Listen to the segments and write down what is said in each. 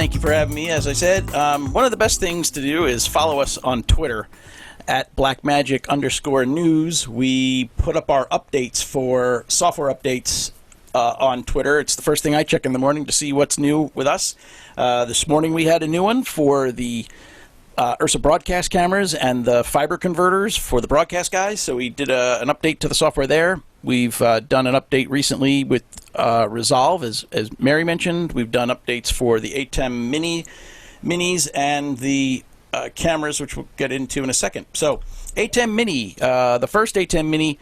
Thank you for having me. As I said, one of the best things to do is follow us on Twitter at Blackmagic_news. We put up our updates for software updates on Twitter. It's the first thing I check in the morning to see what's new with us. This morning we had a new one for the Ursa broadcast cameras and the fiber converters for the broadcast guys. So we did an update to the software there. We've done an update recently with Resolve, as Mary mentioned. We've done updates for the ATEM Minis and the cameras, which we'll get into in a second. So ATEM Mini, the first ATEM Mini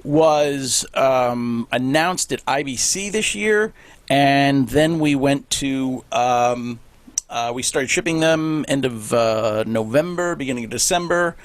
was announced at IBC this year, and then we went to we started shipping them end of November, beginning of December,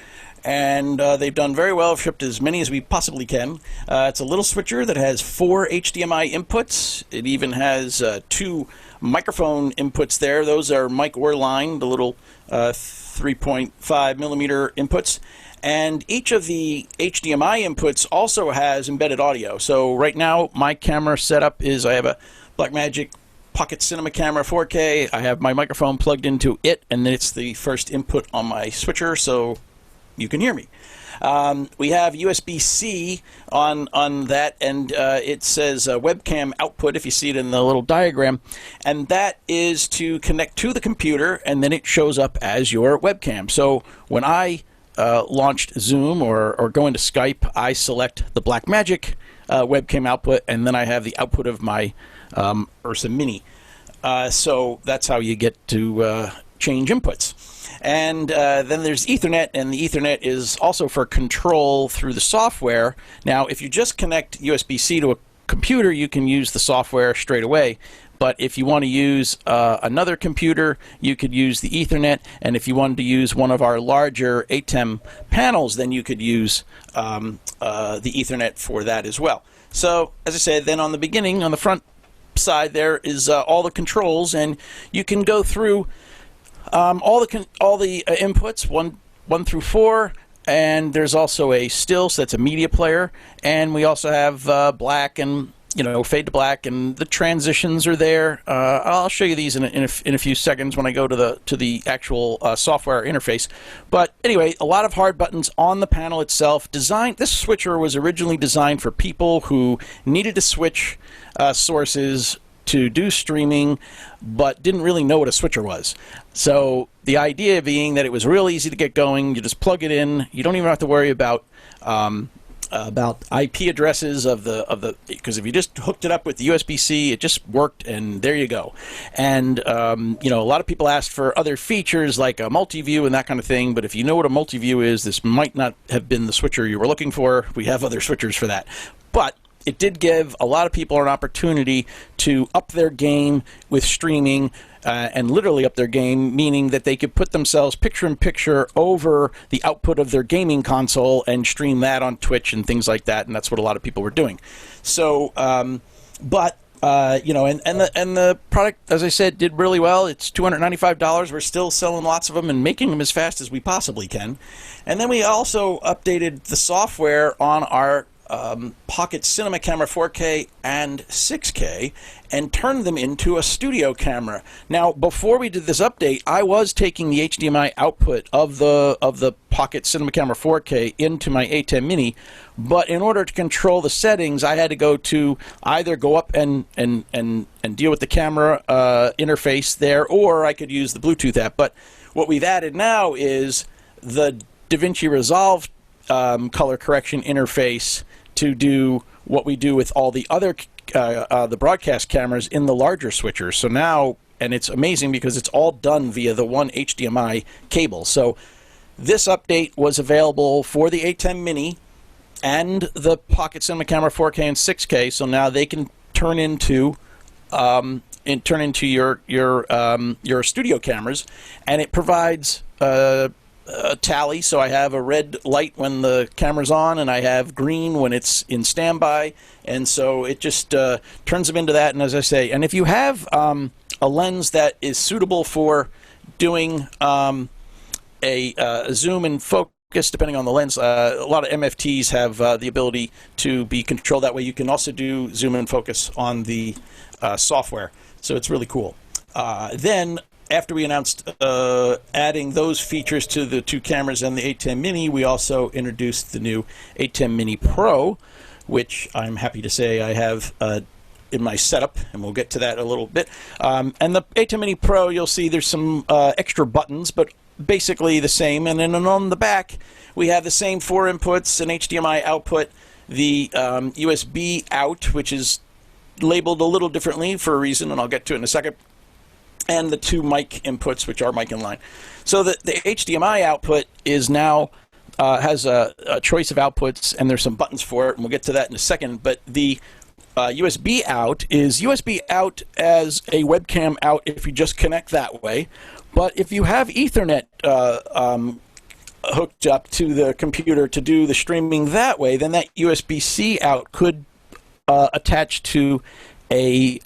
and they've done very well. I've shipped as many as we possibly can. It's a little switcher that has 4 HDMI inputs. It even has 2 microphone inputs there. Those are mic or line, the little 3.5 millimeter inputs. And each of the HDMI inputs also has embedded audio. So right now my camera setup is I have a Blackmagic Pocket Cinema Camera 4K. I have my microphone plugged into it, and then it's the first input on my switcher, so you can hear me. We have USB-C on that, and it says webcam output, if you see it in the little diagram, and that is to connect to the computer, and then it shows up as your webcam. So when I launched Zoom or go into Skype, I select the Blackmagic webcam output, and then I have the output of my Ursa Mini. So that's how you get to change inputs. And then there's Ethernet, and the Ethernet is also for control through the software. Now, if you just connect USB-C to a computer, you can use the software straight away. But if you want to use another computer, you could use the Ethernet. And if you wanted to use one of our larger ATEM panels, then you could use the Ethernet for that as well. So, as I said, then on the beginning, on the front side, there is all the controls, and you can go through all the inputs, 1 through 4, and there's also a still, so that's a media player, and we also have black and fade to black, and the transitions are there. I'll show you these in a few seconds when I go to the actual software interface. But anyway, a lot of hard buttons on the panel itself. This switcher was originally designed for people who needed to switch sources to do streaming, but didn't really know what a switcher was. So the idea being that it was real easy to get going. You just plug it in. You don't even have to worry about IP addresses because if you just hooked it up with the USB-C, it just worked, and there you go. And a lot of people asked for other features like a multi-view and that kind of thing, but if you know what a multi-view is, this might not have been the switcher you were looking for. We have other switchers for that. But it did give a lot of people an opportunity to up their game with streaming, and literally up their game, meaning that they could put themselves picture-in-picture over the output of their gaming console and stream that on Twitch and things like that, and that's what a lot of people were doing. So, and the product, as I said, did really well. It's $295. We're still selling lots of them and making them as fast as we possibly can. And then we also updated the software on our Pocket Cinema Camera 4K and 6K and turned them into a studio camera. Now, before we did this update, I was taking the HDMI output of the Pocket Cinema Camera 4K into my ATEM Mini, but in order to control the settings, I had to either go up and deal with the camera interface there, or I could use the Bluetooth app. But what we've added now is the DaVinci Resolve color correction interface to do what we do with all the other the broadcast cameras in the larger switchers. So now, and it's amazing because it's all done via the one HDMI cable. So this update was available for the ATEM Mini and the Pocket Cinema Camera 4K and 6K. So now they can turn into your studio cameras, and it provides tally. So I have a red light when the camera's on, and I have green when it's in standby, and so it just turns them into that. And as I say, and if you have a lens that is suitable for doing a zoom and focus, depending on the lens, a lot of MFTs have the ability to be controlled that way. You can also do zoom and focus on the software, so it's really cool. Then after we announced adding those features to the 2 cameras and the ATEM Mini, we also introduced the new ATEM Mini Pro, which I'm happy to say I have in my setup, and we'll get to that a little bit. And the ATEM Mini Pro, you'll see there's some extra buttons, but basically the same. And then on the back, we have the same 4 inputs, an HDMI output, the USB out, which is labeled a little differently for a reason, and I'll get to it in a second, and the 2 mic inputs, which are mic inline. So the HDMI output is now has a choice of outputs, and there's some buttons for it, and we'll get to that in a second. But the USB out is USB out as a webcam out if you just connect that way. But if you have Ethernet hooked up to the computer to do the streaming that way, then that USB-C out could attach to a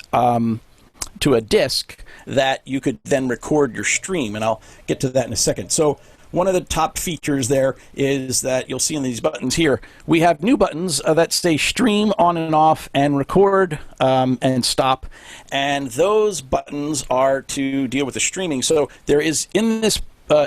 disk that you could then record your stream, and I'll get to that in a second. So one of the top features there is that you'll see in these buttons here, we have new buttons that say stream on and off and record and stop, and those buttons are to deal with the streaming. So there is in this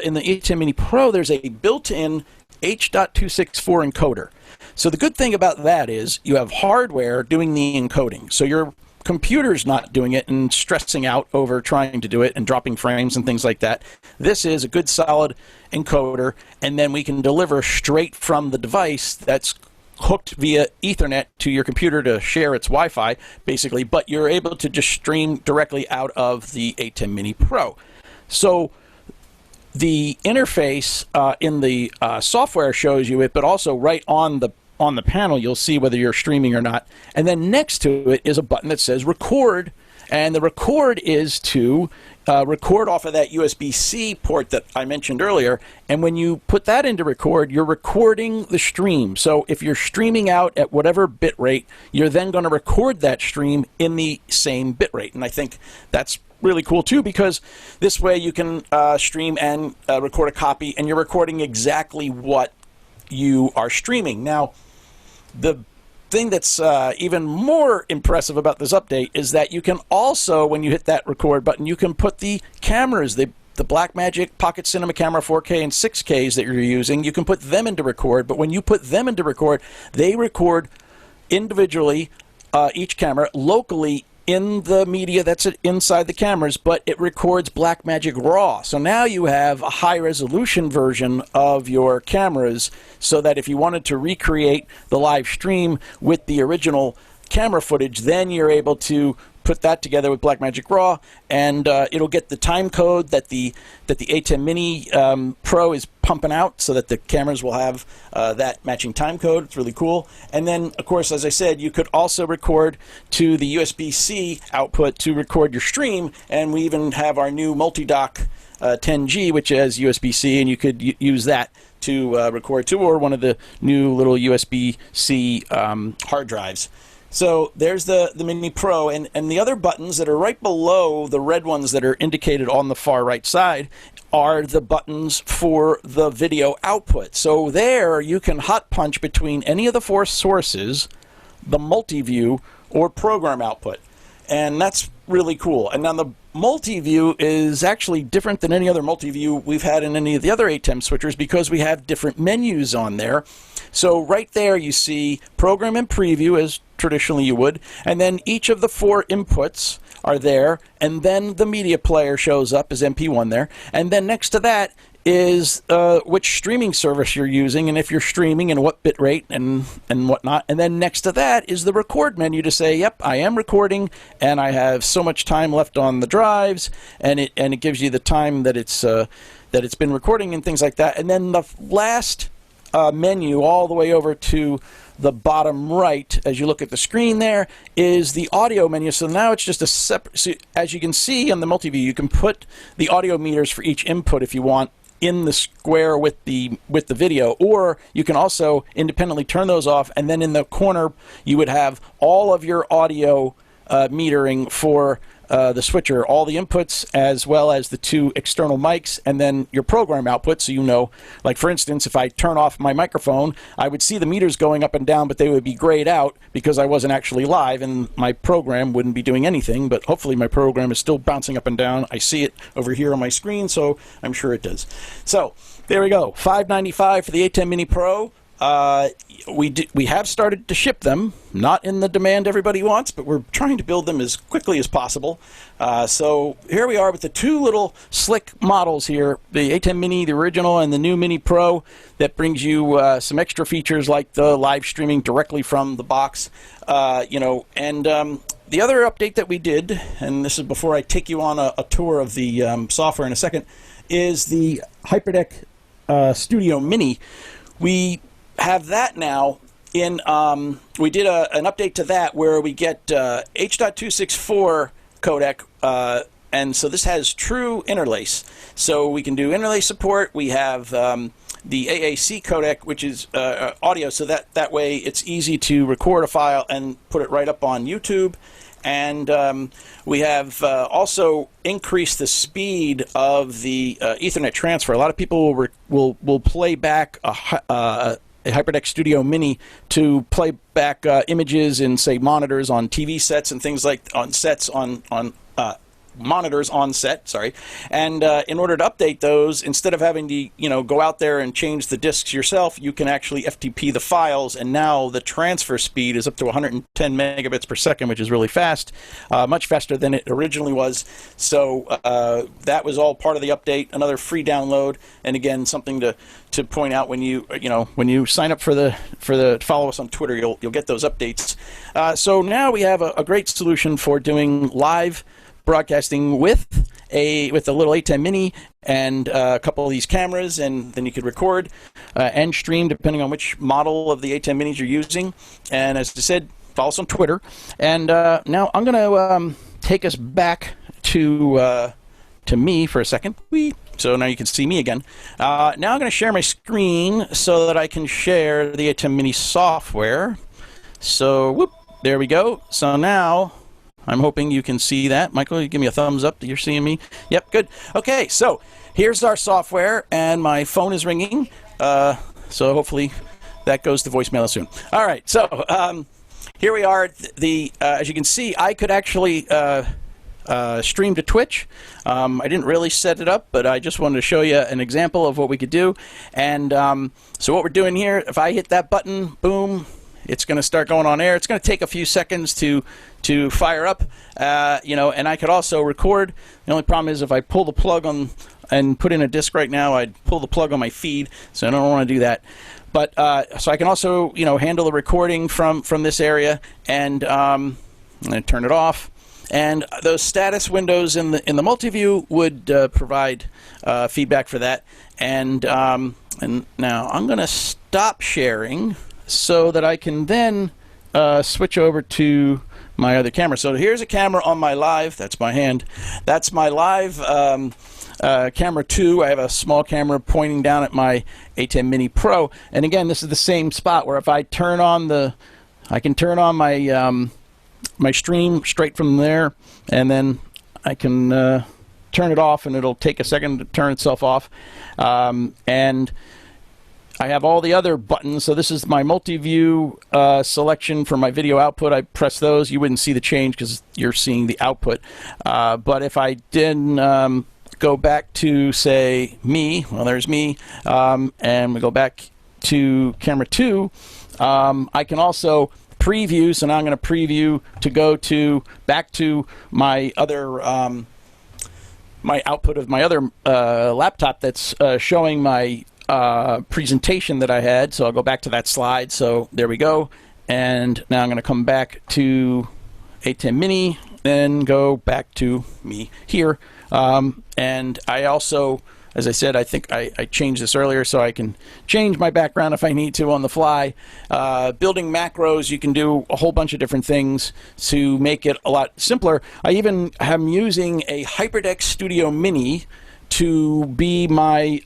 in the ATEM Mini Pro, there's a built-in H.264 encoder. So the good thing about that is you have hardware doing the encoding. So your computer's not doing it and stressing out over trying to do it and dropping frames and things like that. This is a good solid encoder, and then we can deliver straight from the device that's hooked via Ethernet to your computer to share its Wi-Fi, basically, but you're able to just stream directly out of the ATEM Mini Pro. So the interface in the software shows you it, but also right on the panel you'll see whether you're streaming or not. And then next to it is a button that says record, and the record is to record off of that USB-C port that I mentioned earlier. And when you put that into record, you're recording the stream. So if you're streaming out at whatever bit rate, you're then going to record that stream in the same bit rate. And I think that's really cool too, because this way you can stream and record a copy, and you're recording exactly what you are streaming. Now, the thing that's even more impressive about this update is that you can also, when you hit that record button, you can put the cameras, the Blackmagic Pocket Cinema Camera 4K and 6Ks that you're using, you can put them into record. But when you put them into record, they record individually, each camera, locally in the media that's inside the cameras, but it records Blackmagic RAW. So now you have a high-resolution version of your cameras, so that if you wanted to recreate the live stream with the original camera footage, then you're able to put that together with Blackmagic RAW, and it'll get the time code that the ATEM Mini Pro is pumping out, so that the cameras will have that matching time code. It's really cool. And then, of course, as I said, you could also record to the USB-C output to record your stream, and we even have our new multi-dock 10G, which has USB-C, and you could use that to record to, or one of the new little USB-C hard drives. So there's the Mini Pro, and the other buttons that are right below the red ones that are indicated on the far right side are the buttons for the video output. So there you can hot punch between any of the 4 sources, the multi-view, or program output. And that's really cool. And now the multi-view is actually different than any other multi-view we've had in any of the other ATEM switchers, because we have different menus on there. So right there you see program and preview, as traditionally you would, and then each of the 4 inputs are there, and then the media player shows up as MP1 there, and then next to that is which streaming service you're using, and if you're streaming and what bit rate and whatnot. And then next to that is the record menu to say, yep, I am recording, and I have so much time left on the drives, and it gives you the time that it's been recording and things like that. And then the last menu all the way over to the bottom right, as you look at the screen there, is the audio menu. So now it's just a separate, so as you can see on the multi-view, you can put the audio meters for each input if you want in the square with the video, or you can also independently turn those off, and then in the corner you would have all of your audio metering for the switcher, all the inputs as well as the two external mics, and then your program output. So you know, like for instance, if I turn off my microphone, I would see the meters going up and down, but they would be grayed out because I wasn't actually live, and my program wouldn't be doing anything. But hopefully my program is still bouncing up and down. I see it over here on my screen, so I'm sure it does. So there we go, $595 for the ATEM Mini Pro. We have started to ship them, not in the demand everybody wants, but we're trying to build them as quickly as possible. So here we are with the two little slick models here, the ATEM Mini, the original, and the new Mini Pro, that brings you some extra features like the live streaming directly from the box. You know, and the other update that we did, and this is before I take you on a tour of the software in a second, is the HyperDeck Studio Mini. We have that now in, we did an update to that where we get H.264 codec, and so this has true interlace. So we can do interlace support. We have the AAC codec, which is audio, so that way it's easy to record a file and put it right up on YouTube. And we have also increased the speed of the Ethernet transfer. A lot of people will play back a HyperDeck Studio Mini to play back images in, say, monitors on TV sets and things like monitors on set, sorry. And in order to update those, instead of having to, you know, go out there and change the disks yourself, you can actually FTP the files, and now the transfer speed is up to 110 megabits per second, which is really fast, much faster than it originally was. So that was all part of the update, another free download, and again, something to point out when when you sign up for the follow us on Twitter, you'll get those updates. So now we have a great solution for doing live broadcasting with a little ATEM Mini and a couple of these cameras, and then you could record and stream depending on which model of the ATEM Minis you're using. And as I said, follow us on Twitter. And now I'm going to take us back to me for a second. So now you can see me again. Now I'm going to share my screen so that I can share the ATEM Mini software. So whoop, there we go. So now I'm hoping you can see that. Michael, you give me a thumbs up that you're seeing me. Yep, good. Okay, so here's our software, and my phone is ringing. So hopefully that goes to voicemail soon. All right, so here we are. As you can see, I could actually stream to Twitch. I didn't really set it up, but I just wanted to show you an example of what we could do. And so what we're doing here, if I hit that button, boom, it's going to start going on air. It's going to take a few seconds to fire up, you know, and I could also record. The only problem is if I pull the plug on and put in a disc right now, I'd pull the plug on my feed, so I don't want to do that. But so I can also, you know, handle the recording from this area, and I'm going to turn it off. And those status windows in the multi-view would provide feedback for that. And now I'm going to stop sharing so that I can then switch over to my other camera. So here's a camera on my live. That's my hand. That's my live camera 2. I have a small camera pointing down at my ATEM Mini Pro. And again, this is the same spot where if I turn on I can turn on my my stream straight from there, and then I can turn it off, and it'll take a second to turn itself off. And I have all the other buttons. So this is my multi-view selection for my video output. I press those. You wouldn't see the change because you're seeing the output. But if I didn't go back to, say, me, well, there's me, and we go back to camera 2, I can also preview. So now I'm going to preview to go back to my other my output of my other laptop that's showing my presentation that I had. So I'll go back to that slide. So there we go. And now I'm going to come back to ATEM Mini, then go back to me here. And I also, as I said, I think I changed this earlier so I can change my background if I need to on the fly. Building macros, you can do a whole bunch of different things to make it a lot simpler. I even am using a HyperDeck Studio Mini to be my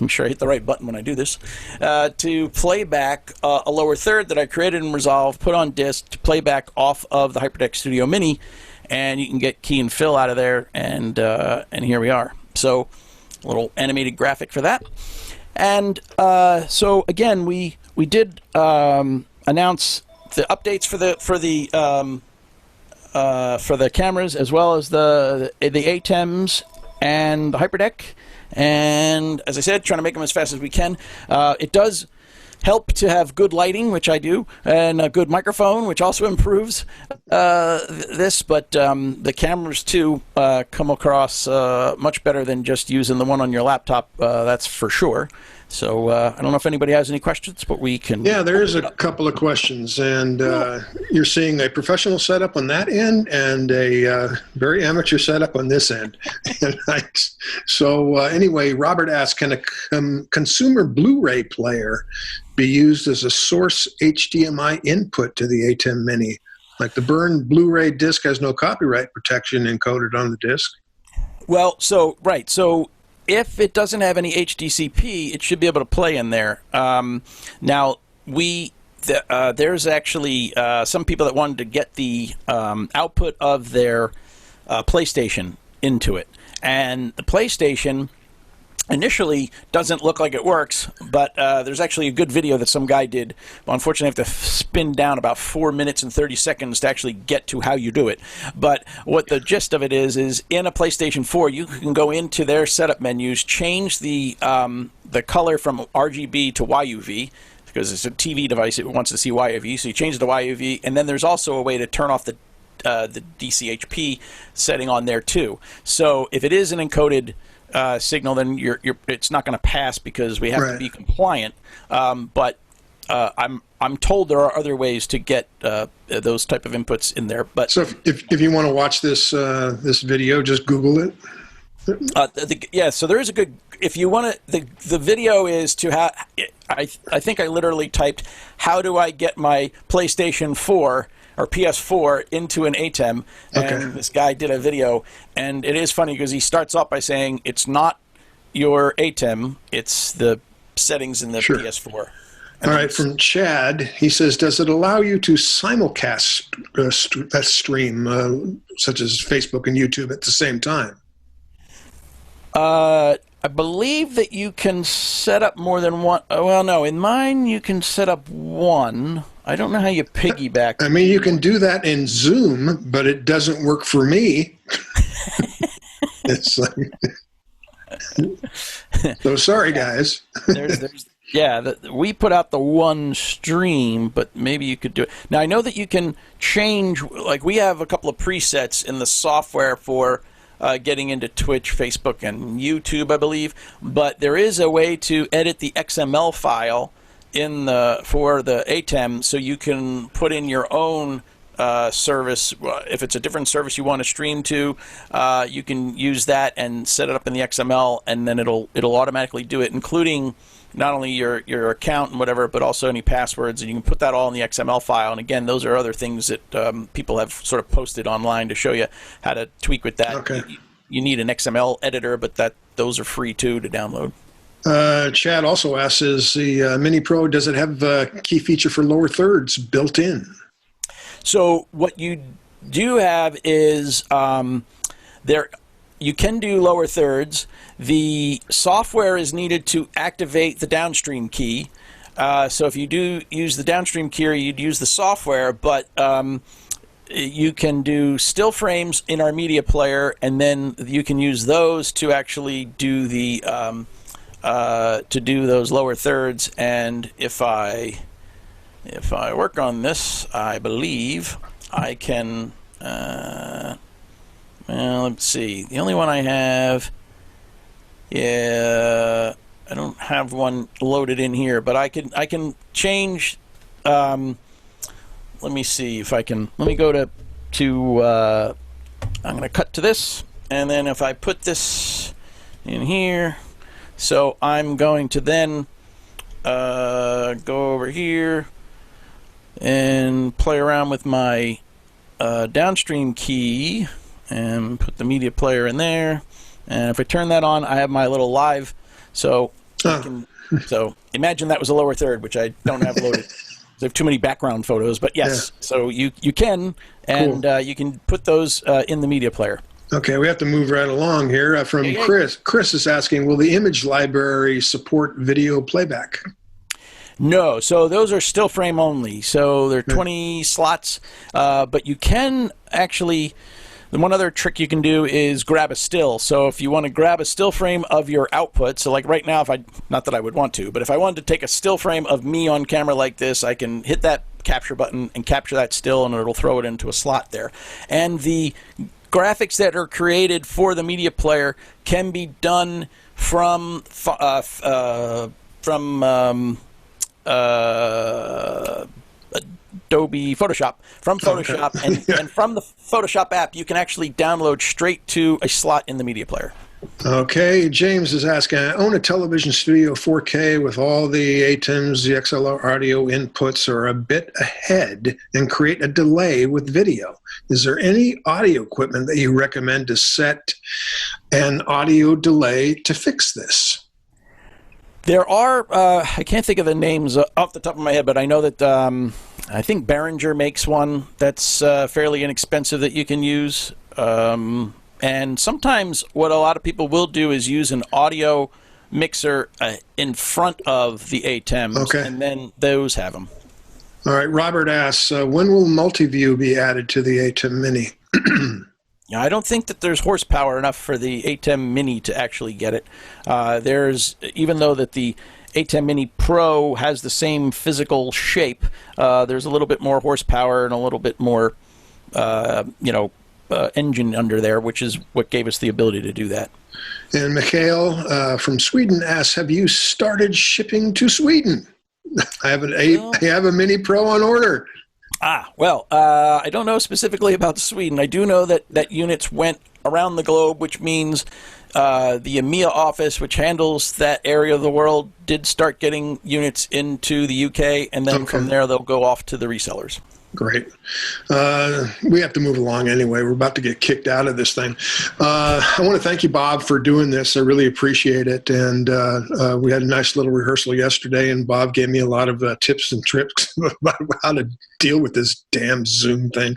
I'm sure I hit the right button when I do this, to play back a lower third that I created in Resolve, put on disk to play back off of the HyperDeck Studio Mini. and you can get key and fill out of there, and here we are. So a little animated graphic for that. And so again, we did announce the updates for the cameras, as well as the ATEMs and the HyperDeck. And as I said, trying to make them as fast as we can. It does help to have good lighting, which I do, and a good microphone, which also improves this. But the cameras too come across much better than just using the one on your laptop. That's for sure. So I don't know if anybody has any questions, but we can. Yeah, there is a couple of questions, and you're seeing a professional setup on that end and a very amateur setup on this end. So anyway, Robert asks, can a consumer Blu-ray player be used as a source HDMI input to the ATEM Mini? Like the burned Blu-ray disc has no copyright protection encoded on the disc. Well, so if it doesn't have any HDCP, it should be able to play in there. Now, there's actually some people that wanted to get the output of their PlayStation into it. And the PlayStation initially doesn't look like it works, but there's actually a good video that some guy did. Well, unfortunately, I have to spin down about 4 minutes and 30 seconds to actually get to how you do it. But what the gist of it is in a PlayStation 4, you can go into their setup menus, change the color from RGB to YUV, because it's a TV device, it wants to see YUV, so you change it to YUV, and then there's also a way to turn off the DCHP setting on there too. So if it is an encoded signal, then it's not going to pass because we have to be compliant. But I'm told there are other ways to get those type of inputs in there. But so if you want to watch this this video, just Google it. Yeah, so there is a good. If you want to, the video is to have. I think I literally typed, "How do I get my PlayStation 4 or PS4 into an ATEM?" And this guy did a video, and it is funny because he starts off by saying it's not your ATEM, it's the settings in the PS4. All right, from Chad, he says, does it allow you to simulcast stream, such as Facebook and YouTube, at the same time? I believe that you can set up more than one. Well, no, in mine you can set up one. I don't know how you piggyback. I mean, you can do that in Zoom, but it doesn't work for me. It's like, so sorry, guys. We put out the one stream, but maybe you could do it. Now, I know that you can change, like we have a couple of presets in the software for getting into Twitch, Facebook, and YouTube, I believe. But there is a way to edit the XML file for the ATEM, so you can put in your own service. If it's a different service you want to stream to, you can use that and set it up in the XML, and then it'll automatically do it, including not only your account and whatever, but also any passwords, and you can put that all in the XML file. And again, those are other things that people have sort of posted online to show you how to tweak with that. Okay. You need an XML editor, but those are free too to download. Chad also asks, is the Mini Pro, does it have a key feature for lower thirds built in? So what you do have is you can do lower thirds. The software is needed to activate the downstream key. So if you do use the downstream key, you'd use the software, but you can do still frames in our media player, and then you can use those to actually do the those lower thirds. And if I work on this, I believe I can. Well, let's see. The only one I have, I don't have one loaded in here, but I can change. Let me see if I can. Let me go to. I'm going to cut to this, and then if I put this in here, so I'm going to then go over here and play around with my downstream key. And put the media player in there, and if I turn that on, I have my little live. So, so imagine that was a lower third, which I don't have loaded. They have too many background photos, but yes. Yeah. So you can, and cool. You can put those in the media player. Okay, we have to move right along here. From Chris. Chris is asking, will the image library support video playback? No, so those are still frame only. So they're 20 slots, but you can actually. The one other trick you can do is grab a still. So if you want to grab a still frame of your output, so like right now, not that I would want to, but if I wanted to take a still frame of me on camera like this, I can hit that capture button and capture that still, and it'll throw it into a slot there. And the graphics that are created for the media player can be done from Adobe Photoshop, and from the Photoshop app you can actually download straight to a slot in the media player. Okay, James is asking, I own a television studio 4K with all the ATEMs, the XLR audio inputs are a bit ahead and create a delay with video. Is there any audio equipment that you recommend to set an audio delay to fix this? There are, I can't think of the names off the top of my head, but I know that I think Behringer makes one that's fairly inexpensive that you can use. And sometimes what a lot of people will do is use an audio mixer in front of the ATEMs, and then those have them. All right, Robert asks, when will multi-view be added to the ATEM Mini? Yeah, I don't think that there's horsepower enough for the ATEM Mini to actually get it. Even though that the ATEM Mini Pro has the same physical shape, there's a little bit more horsepower and a little bit more, engine under there, which is what gave us the ability to do that. And Mikhail from Sweden asks, have you started shipping to Sweden? I have a Mini Pro on order. I don't know specifically about Sweden. I do know that units went around the globe, which means the EMEA office, which handles that area of the world, did start getting units into the UK, and then from there they'll go off to the resellers. Great. We have to move along anyway. We're about to get kicked out of this thing. I want to thank you, Bob, for doing this. I really appreciate it. And we had a nice little rehearsal yesterday, and Bob gave me a lot of tips and tricks about how to deal with this damn Zoom thing.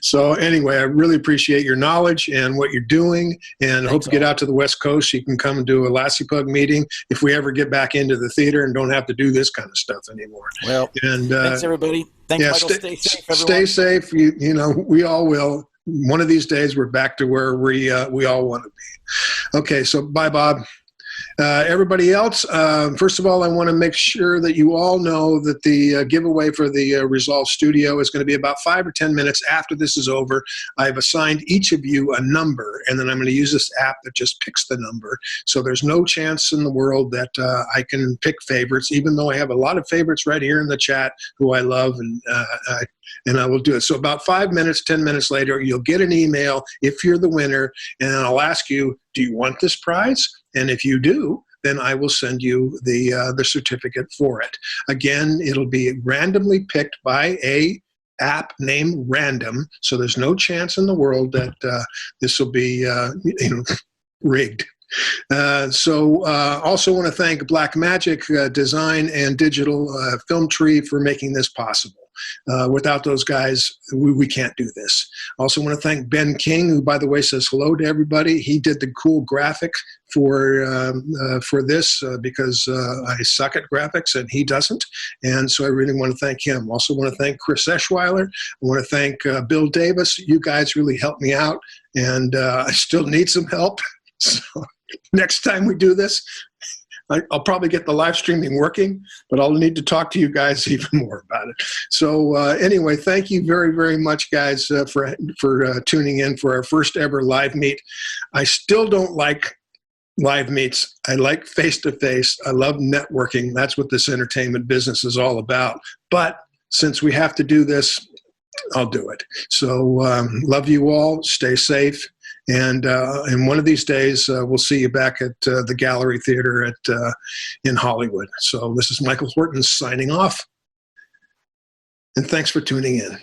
So anyway, I really appreciate your knowledge and what you're doing, and I hope to get out to the West Coast. You can come and do a Lacpug meeting if we ever get back into the theater and don't have to do this kind of stuff anymore. Well, and thanks, everybody. Thanks, Michael. Stay safe, everyone. Stay safe. We all will. One of these days, we're back to where we all want to be. Okay, so bye, Bob. Everybody else, first of all, I want to make sure that you all know that the giveaway for the Resolve Studio is going to be about 5 or 10 minutes after this is over. I've assigned each of you a number, and then I'm going to use this app that just picks the number. So there's no chance in the world that I can pick favorites, even though I have a lot of favorites right here in the chat who I love, and I will do it. So about 5 minutes, 10 minutes later, you'll get an email if you're the winner, and I'll ask you, do you want this prize? And if you do, then I will send you the certificate for it. Again, it'll be randomly picked by a app named Random, so there's no chance in the world that this will be rigged. Also want to thank Blackmagic Design and Digital Film Tree for making this possible. Without those guys, we can't do this. Also want to thank Ben King, who, by the way, says hello to everybody. He did the cool graphic for this because I suck at graphics and he doesn't. And so I really want to thank him. Also want to thank Chris Eschweiler. I want to thank Bill Davis. You guys really helped me out, and I still need some help. So next time we do this, I'll probably get the live streaming working, but I'll need to talk to you guys even more about it. So anyway, thank you very, very much, guys, for tuning in for our first ever live meet. I still don't like live meets. I like face-to-face. I love networking. That's what this entertainment business is all about. But since we have to do this, I'll do it. So love you all. Stay safe. And one of these days, we'll see you back at the Gallery Theater in Hollywood. So this is Michael Horton signing off. And thanks for tuning in.